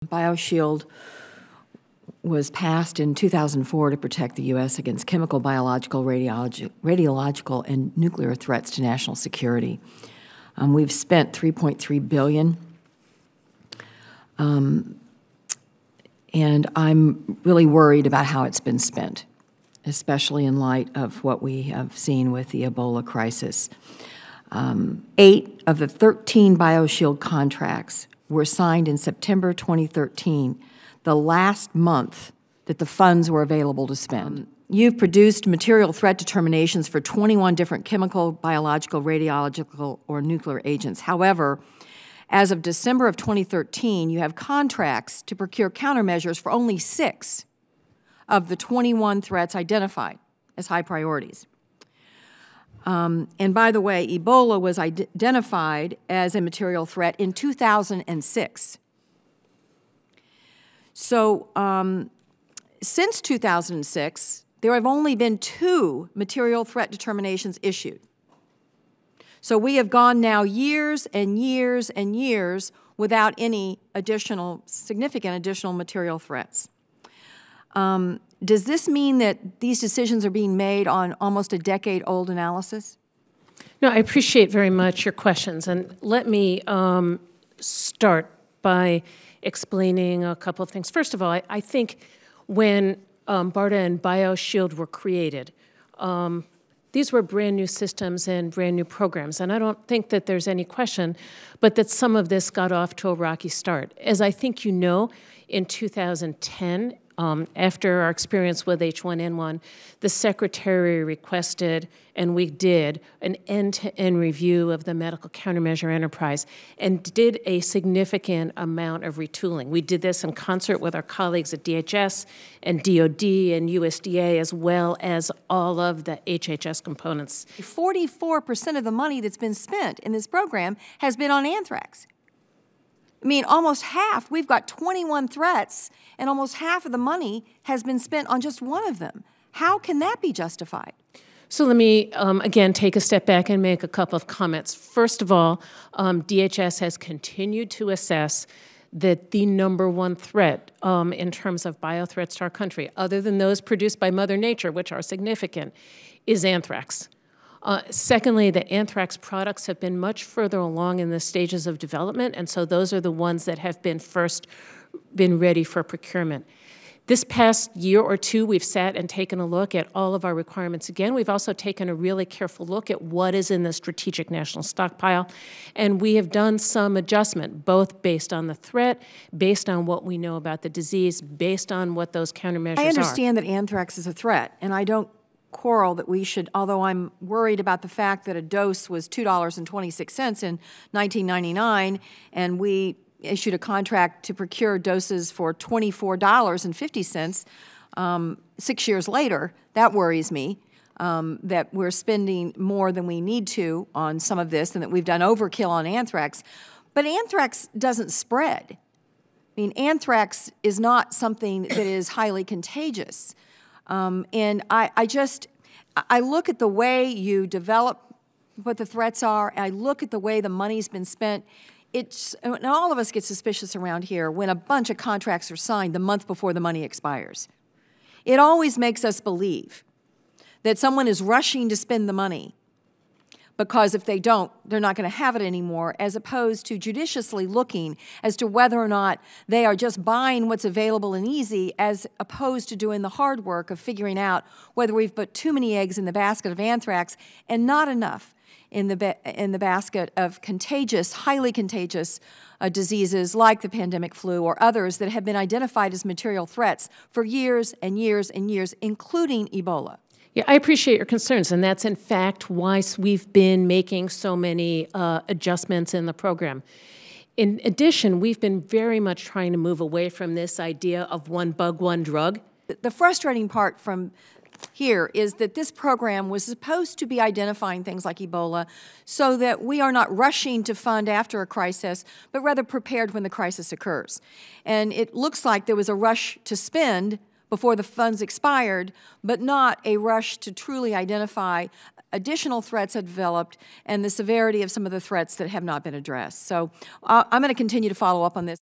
BioShield was passed in 2004 to protect the U.S. against chemical, biological, radiological, and nuclear threats to national security. We've spent $3.3 billion, and I'm really worried about how it's been spent, especially in light of what we have seen with the Ebola crisis. 8 of the 13 BioShield contracts were signed in September 2013, the last month that the funds were available to spend. You've produced material threat determinations for 21 different chemical, biological, radiological, or nuclear agents. However, as of December of 2013, you have contracts to procure countermeasures for only 6 of the 21 threats identified as high priorities. And by the way, Ebola was identified as a material threat in 2006. So since 2006, there have only been 2 material threat determinations issued. So we have gone now years and years and years without any significant additional material threats. Does this mean that these decisions are being made on almost a decade-old analysis? No, I appreciate very much your questions. And let me start by explaining a couple of things. First of all, I think when BARDA and BioShield were created, these were brand new systems and brand new programs. And I don't think that there's any question, but that some of this got off to a rocky start. As I think you know, in 2010, after our experience with H1N1, the Secretary requested, and we did, an end-to-end review of the medical countermeasure enterprise and did a significant amount of retooling. We did this in concert with our colleagues at DHS and DOD and USDA, as well as all of the HHS components. 44% of the money that's been spent in this program has been on anthrax. I mean, almost half. We've got 21 threats, and almost half of the money has been spent on just one of them. How can that be justified? So let me, again, take a step back and make a couple of comments. First of all, DHS has continued to assess that the #1 threat in terms of biothreats to our country, other than those produced by Mother Nature, which are significant, is anthrax. Secondly, the anthrax products have been much further along in the stages of development, and so those are the ones that have been ready for procurement. This past year or two, we've sat and taken a look at all of our requirements again. We've also taken a really careful look at what is in the strategic national stockpile, and we have done some adjustment, both based on the threat, based on what we know about the disease, based on what those countermeasures are. I understand that anthrax is a threat, and I don't quarrel that we should, although I'm worried about the fact that a dose was $2.26 in 1999, and we issued a contract to procure doses for $24.50 6 years later. That worries me, that we're spending more than we need to on some of this and that we've done overkill on anthrax. But anthrax doesn't spread. I mean, anthrax is not something that is highly contagious. And I look at the way you develop what the threats are, and I look at the way the money's been spent. And all of us get suspicious around here when a bunch of contracts are signed the month before the money expires. It always makes us believe that someone is rushing to spend the money because if they don't, they're not going to have it anymore, as opposed to judiciously looking as to whether or not they are just buying what's available and easy, as opposed to doing the hard work of figuring out whether we've put too many eggs in the basket of anthrax and not enough in the basket of contagious, highly contagious diseases like the pandemic flu or others that have been identified as material threats for years and years and years, including Ebola. Yeah, I appreciate your concerns, and that's in fact why we've been making so many adjustments in the program. In addition, we've been very much trying to move away from this idea of one bug, one drug. The frustrating part from here is that this program was supposed to be identifying things like Ebola so that we are not rushing to fund after a crisis, but rather prepared when the crisis occurs. And it looks like there was a rush to spend before the funds expired, but not a rush to truly identify additional threats that developed and the severity of some of the threats that have not been addressed. So I'm going to continue to follow up on this.